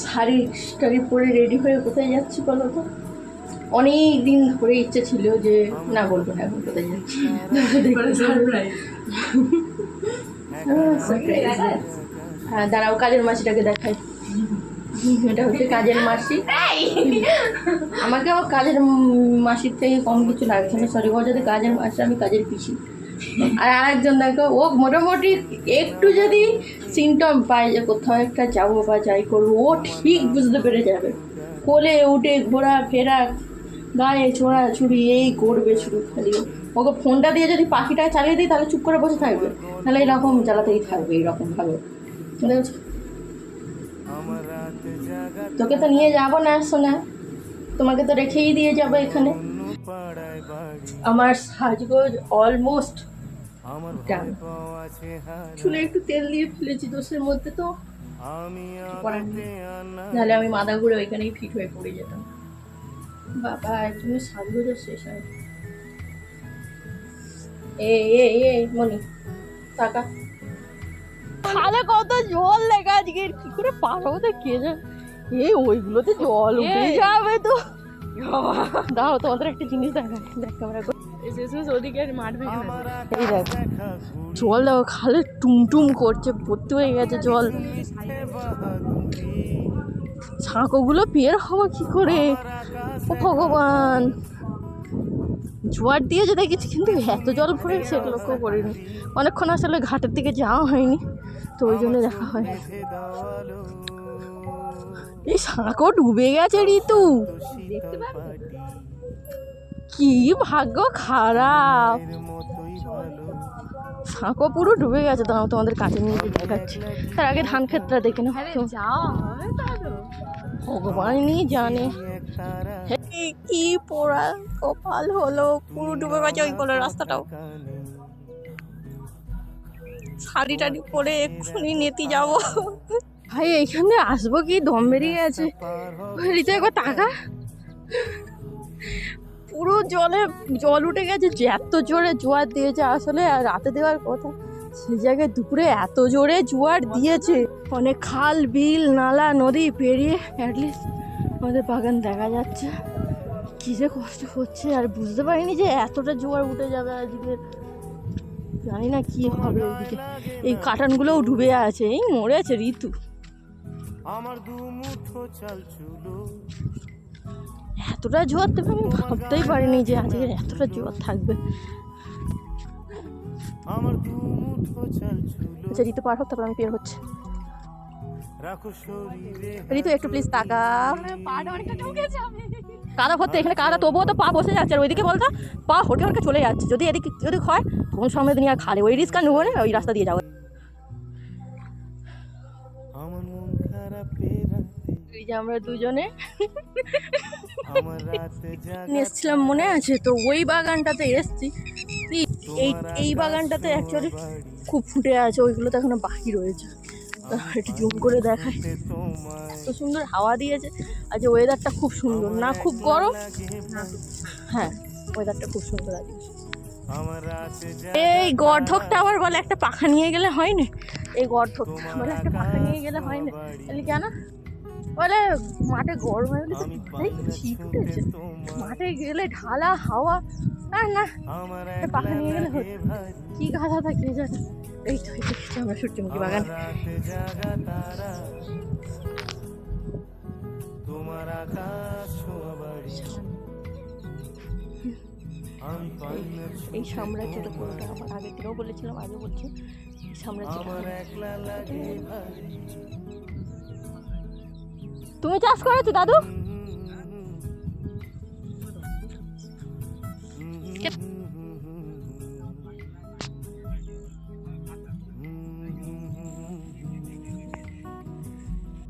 শাড়ি টাড়ি পরে রেডি হয়ে কোথায় যাচ্ছি বলো তো? অনেক দিন ধরে ইচ্ছে ছিল যে না বলবো না এখন কোথায় যাচ্ছি। হ্যাঁ দাঁড়াও, কাজের মাসিটাকে দেখাই। এটা হচ্ছে কাজের মাসি। আমাকে আমার কাজের মাসির থেকে কম কিছু লাগছে না, সরি, ও যদি কাজের মাসি, আমি কাজের পিসি। আর আরেকজন দেখো, ও মোটামুটি একটু যদি সিমটম পায় যে কোথাও একটা যাবো বা যাই করবো, ও ঠিক বুঝতে পেরে যাবে। কোলে উঠে ঘোরা ফেরা, গায়ে ছোড়া ছুড়ি এই করবে শুরু খালি। ওকে ফোনটা দিয়ে যদি পাখিটা চালিয়ে দিই তাহলে চুপ করে বসে থাকবে, তাহলে এইরকম চালাতেই থাকবে এইরকমভাবে। তোকে তো নিয়ে যাবো না সোনা, তোমাকে তো রেখেই দিয়ে যাবো এখানে। আমার সাজগোজ অলমোস্ট ডান। চুলে একটু তেল দিয়ে ফেলেছি দোষের মধ্যে, তো নাহলে আমি মাথা ঘুরে ওইখানেই ফিট হয়ে পড়ে যেতাম। বাবা একদমই সাজগোজের শেষ হয়। এই মনি টাকা খালে কত জল লেগে আজকে, কি করে পার হবো তো কে জানে। এই ওইগুলোতে জল উঠে যাবে তো। দাও তোমাদের একটা জিনিস দেখায়, দেখ ক্যামেরা করে। ওদিকে মাঠ ভেঙে এই দেখ জল, দেখো খালে টুমটুম করছে, ভর্তি হয়ে গেছে জল। ছাঁকোগুলো বের হওয়া কি করে, ও ভগবান। জোয়ার দিয়েছে দেখেছি, কিন্তু এত জল ভরে সেটা লক্ষ্য করিনি। অনেকক্ষণ আসলে ঘাটের দিকে যাওয়া হয়নি, তো ওই জন্য দেখা হয়। এই সাঁকো ডুবে গেছে ঋতু, দেখতে পাবে। কি ভাগ্য খারাপ, সাঁকো পুরো ডুবে গেছে। দাঁড়াও তোমাদের কাছে নিয়ে দেখাচ্ছি, তার আগে ধান ক্ষেতটা দেখে নাও। ভগবানই জানে কি পোড়া কপাল হলো, পুরো ডুবে গেছে ওই কোলের রাস্তাটাও। শাড়ি টাড়ি পরে এক্ষুনি নেতি যাবো। ভাই এইখানে আসবো কি দম বেরিয়ে গেছে। রিতা একবার টাকা, পুরো জল উঠে গেছে, এত জোরে জোয়ার দিয়েছে। আসলে রাতে দেওয়ার কথা, সেই জায়গায় দুপুরে এত জোরে জোয়ার দিয়েছে। অনেক খাল বিল নালা নদী পেরিয়ে অ্যাটলিস্ট আমাদের বাগান দেখা যাচ্ছে। কি যে কষ্ট হচ্ছে, আর বুঝতে পারিনি যে এতটা জোয়ার উঠে যাবে আজকে। জানি না কি হবে ওইদিকে। এই কাটানগুলোও ডুবে আছে, এই মরে আছে ঋতু। এতটা জোয়ার তবে আমি ভাবতেই পারিনি যে আজকে এতটা জোয়ার থাকবে। আচ্ছা ঋতু পার হোক, তারপর আমি বের হচ্ছে। ঋতু একটু প্লিজ তাকা, কাদা ভর্তি এখানে কাদা, তবুও তো পা বসে যাচ্ছে। আর ওইদিকে বলতো পা হটকে হটকে চলে যাচ্ছে। যদি এদিকে যদি হয় তখন সামনে দুনিয়া খালে, ওই রিস্ক আর নেবো না, ওই রাস্তা দিয়ে যাবো। এই যে আমরা দুজনে এসছিলাম মনে আছে তো, ওই বাগানটাতে এসছি। এই বাগানটাতে অ্যাকচুয়ালি খুব ফুটে আছে, ওইগুলো তো এখনো বাকি রয়েছে। একটু জুম করে দেখায়, এত সুন্দর হাওয়া দিয়েছে। আজ ওয়েদারটা খুব সুন্দর, না খুব গরম, হ্যাঁ ওয়েদারটা খুব সুন্দর আছে। এই গর্ধকটা আবার বলে একটা পাখা নিয়ে গেলে হয় না, এই গর্ধকটা বলে একটা পাখা নিয়ে গেলে হয় না, তাহলে কেন বলে মাঠে গরম হয়ে গেলে শীত উঠেছে, মাঠে গেলে ঢালা হাওয়া, আর না পাখা নিয়ে গেলে হতো। কি গাধা থাকে জানি। এই তো আমরা সূর্যমুখী বাগান। এই সাম্রাজ্যটা পুরোটা আমার, আগের দিনেও বলেছিলাম আগে বলছি, এই সাম্রাজ্যটা। তুমি চাষ করেছো দাদু?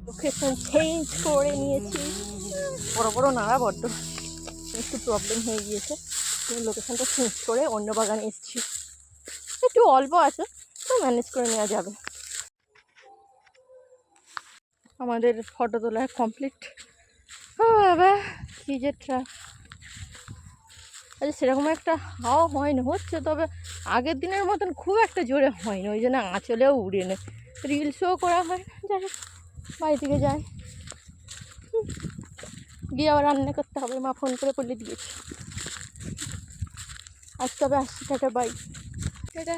লোকেশন চেঞ্জ করে নিয়েছি, বড় বড় নাড়া বড্ড একটু প্রবলেম হয়ে গিয়েছে। লোকেশনটা চেঞ্জ করে অন্য বাগানে এসেছি, একটু অল্প আছে তো ম্যানেজ করে নেওয়া যাবে। আমাদের ফটো তোলা কমপ্লিট। বাবা কি যে আচ্ছা সেরকম একটা হাওয়া হয়নি, হচ্ছে তবে আগের দিনের মতন খুব একটা জোরে হয়নি, ওই জন্য আঁচলেও উড়ে নেই, রিলসও করা হয় না। যাই হোক বাড়ি থেকে যাই, গিয়ে আবার রান্না করতে হবে, মা ফোন করে বলে দিয়েছে। আজকে তবে আসছি, টাটা বাই। টাটা।